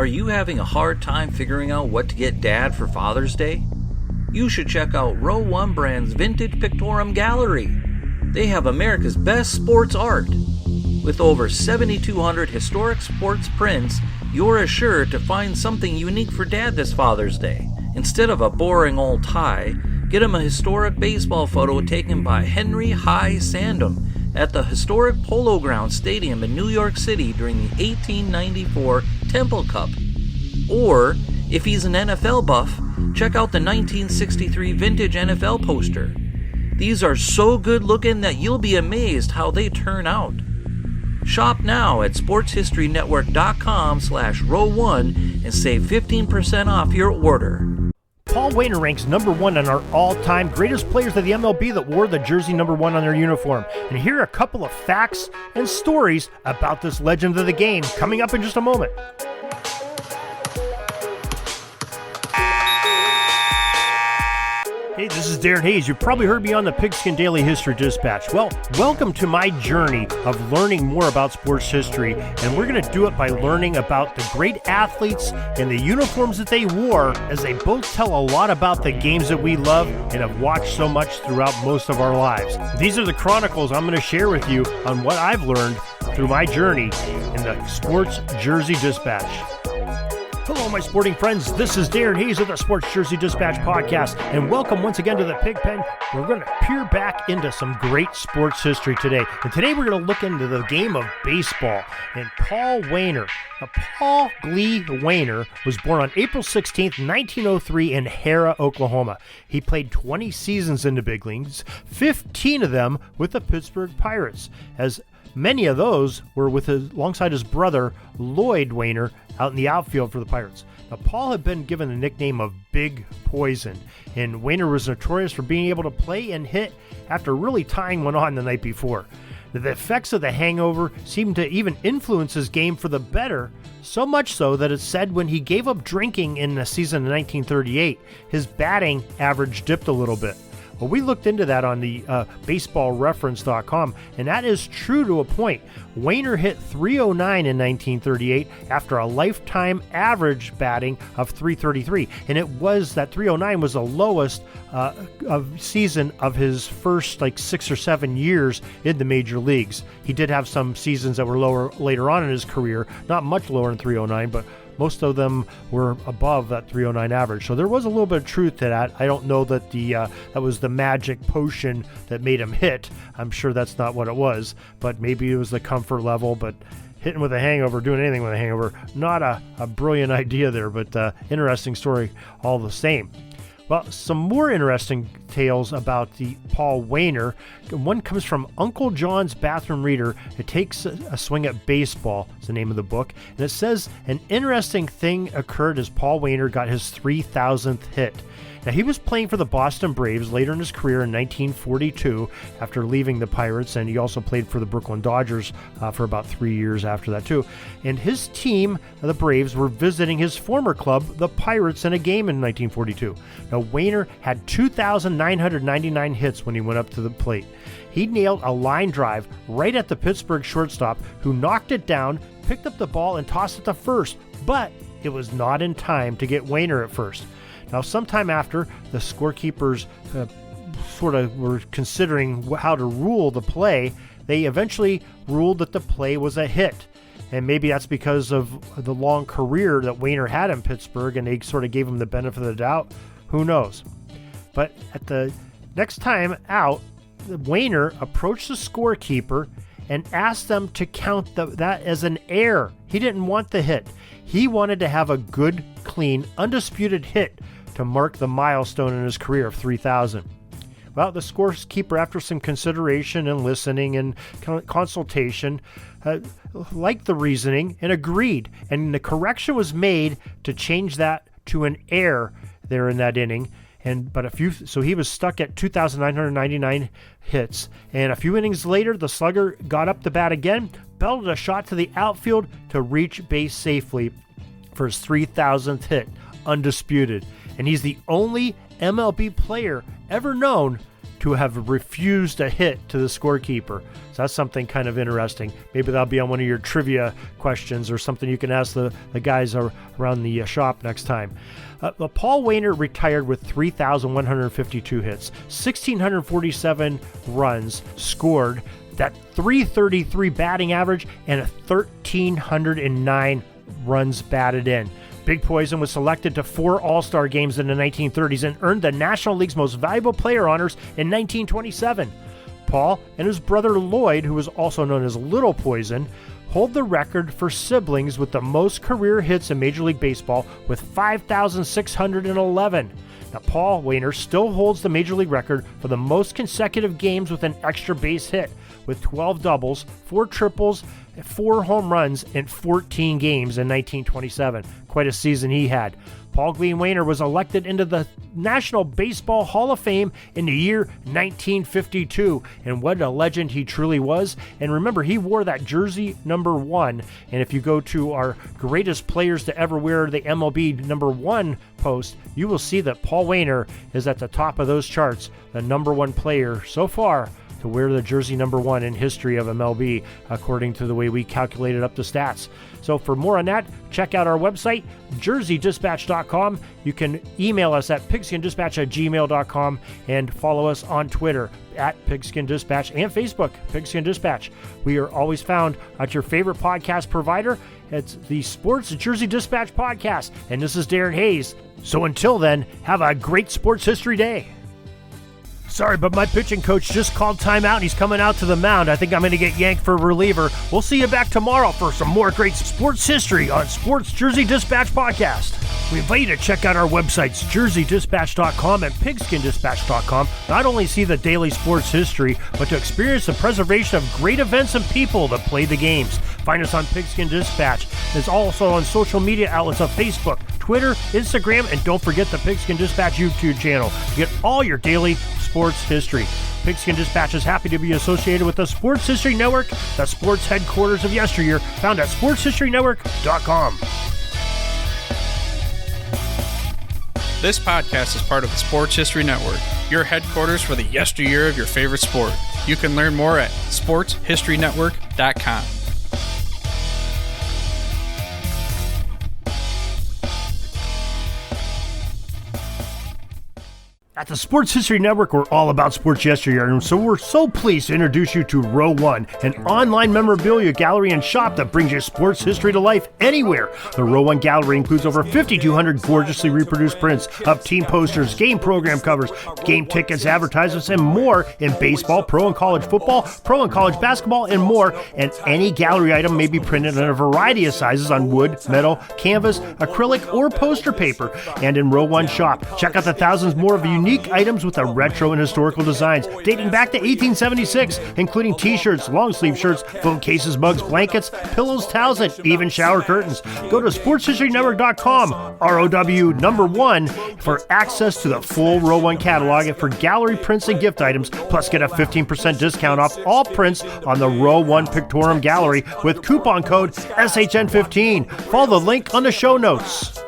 Are you having a hard time figuring out what to get Dad for Father's Day? You should check out Row 1 Brand's Vintage Pictorum Gallery. They have America's best sports art. With over 7,200 historic sports prints, you're assured to find something unique for Dad this Father's Day. Instead of a boring old tie, get him a historic baseball photo taken by Henry High Sandom at the historic Polo Grounds Stadium in New York City during the 1894 Temple Cup. Or, if he's an NFL buff, check out the 1963 vintage NFL poster. These are so good looking that you'll be amazed how they turn out. Shop now at sportshistorynetwork.com/row1 and save 15% off your order. Paul Waner ranks number 1 on our all-time greatest players of the MLB that wore the jersey number 1 on their uniform. And here are a couple of facts and stories about this legend of the game coming up in just a moment. Hey, this is Darren Hayes. You've probably heard me on the Pigskin Daily History Dispatch. Well, welcome to my journey of learning more about sports history, and we're going to do it by learning about the great athletes and the uniforms that they wore, as they both tell a lot about the games that we love and have watched so much throughout most of our lives. These are the chronicles I'm going to share with you on what I've learned through my journey in the Sports Jersey Dispatch. Hello, my sporting friends. This is Darren Hayes of the Sports Jersey Dispatch podcast, and welcome once again to the Pig Pen. We're going to peer back into some great sports history today. And today we're going to look into the game of baseball and Paul Waner. Now, Paul Glee Waner was born on April 16th, 1903 in Harrah, Oklahoma. He played 20 seasons in the big leagues, 15 of them with the Pittsburgh Pirates, as many of those were alongside his brother, Lloyd Waner, out in the outfield for the Pirates. Now, Paul had been given the nickname of Big Poison, and Waner was notorious for being able to play and hit after really tying one on the night before. The effects of the hangover seemed to even influence his game for the better, so much so that it's said when he gave up drinking in the season of 1938, his batting average dipped a little bit. Well, we looked into that on the baseballreference.com, and that is true to a point. Waner hit .309 in 1938 after a lifetime average batting of .333, and it was that .309 was the lowest season of his first 6 or 7 years in the major leagues. He did have some seasons that were lower later on in his career, not much lower than .309, but most of them were above that .309 average. So there was a little bit of truth to that. I don't know that that was the magic potion that made him hit. I'm sure that's not what it was, but maybe it was the comfort level. But hitting with a hangover, doing anything with a hangover, not a brilliant idea there, but interesting story all the same. Well, some more interesting tales about the Paul Waner. One comes from Uncle John's Bathroom Reader. It takes a swing at baseball, is the name of the book. And it says an interesting thing occurred as Paul Waner got his 3,000th hit. Now, he was playing for the Boston Braves later in his career in 1942 after leaving the Pirates, and he also played for the Brooklyn Dodgers for about 3 years after that too. And his team, the Braves, were visiting his former club, the Pirates, in a game in 1942. Now, Waner had 2,999 hits when he went up to the plate. He nailed a line drive right at the Pittsburgh shortstop, who knocked it down, picked up the ball, and tossed it to first, but it was not in time to get Waner at first. Now, sometime after, the scorekeepers sort of were considering how to rule the play. They eventually ruled that the play was a hit. And maybe that's because of the long career that Waner had in Pittsburgh, and they sort of gave him the benefit of the doubt. Who knows? But at the next time out, Waner approached the scorekeeper and asked them to count that as an error. He didn't want the hit. He wanted to have a good, clean, undisputed hit to mark the milestone in his career of 3,000. Well, the scorekeeper, after some consideration and listening and consultation, liked the reasoning and agreed. And the correction was made to change that to an error there in that inning. So he was stuck at 2,999 hits. And a few innings later, the slugger got up the bat again, belted a shot to the outfield to reach base safely for his 3,000th hit, undisputed. And he's the only MLB player ever known to have refused a hit to the scorekeeper. So that's something kind of interesting. Maybe that'll be on one of your trivia questions or something you can ask the guys around the shop next time. Paul Waner retired with 3,152 hits, 1,647 runs scored, that .333 batting average, and a 1,309 runs batted in. Big Poison was selected to 4 All-Star games in the 1930s and earned the National League's Most Valuable Player honors in 1927. Paul and his brother Lloyd, who was also known as Little Poison, hold the record for siblings with the most career hits in Major League Baseball with 5,611. Now, Paul Waner still holds the Major League record for the most consecutive games with an extra base hit, with 12 doubles, 4 triples, 4 home runs in 14 games in 1927. Quite a season he had. Paul Glean Waner was elected into the National Baseball Hall of Fame in the year 1952, and what a legend he truly was. And remember, he wore that jersey number 1, and if you go to our greatest players to ever wear the MLB number 1 post, you will see that Paul Waner is at the top of those charts, the number 1 player so far to wear the jersey number 1 in history of MLB, according to the way we calculated up the stats. So for more on that, check out our website, jerseydispatch.com. You can email us at pigskindispatch@gmail.com and follow us on Twitter at Pigskin Dispatch and Facebook, Pigskin Dispatch. We are always found at your favorite podcast provider. It's the Sports Jersey Dispatch Podcast, and this is Darren Hayes. So until then, have a great sports history day. Sorry, but my pitching coach just called timeout and he's coming out to the mound. I think I'm going to get yanked for reliever. We'll see you back tomorrow for some more great sports history on Sports Jersey Dispatch Podcast. We invite you to check out our websites, jerseydispatch.com and pigskindispatch.com. Not only see the daily sports history, but to experience the preservation of great events and people that play the games. Find us on Pigskin Dispatch. It's also on social media outlets of Facebook, Twitter, Instagram, and don't forget the Pigskin Dispatch YouTube channel to get all your daily sports history. Pigskin Dispatch is happy to be associated with the Sports History Network, the sports headquarters of yesteryear, found at sportshistorynetwork.com. This podcast is part of the Sports History Network, your headquarters for the yesteryear of your favorite sport. You can learn more at sportshistorynetwork.com. At the Sports History Network, we're all about sports yesteryear, and so we're so pleased to introduce you to Row One, an online memorabilia gallery and shop that brings your sports history to life anywhere. The Row One gallery includes over 5,200 gorgeously reproduced prints of team posters, game program covers, game tickets, advertisements, and more in baseball, pro and college football, pro and college basketball, and more. And any gallery item may be printed in a variety of sizes on wood, metal, canvas, acrylic, or poster paper. And in Row One shop, check out the thousands more of unique items with the retro and historical designs dating back to 1876, including t-shirts, long sleeve shirts, phone cases, mugs, blankets, pillows, towels, and even shower curtains. Go to sportshistorynetwork.com, ROW1, for access to the full Row One catalog and for gallery prints and gift items, plus get a 15% discount off all prints on the Row One Pictorum Gallery with coupon code SHN15. Follow the link on the show notes.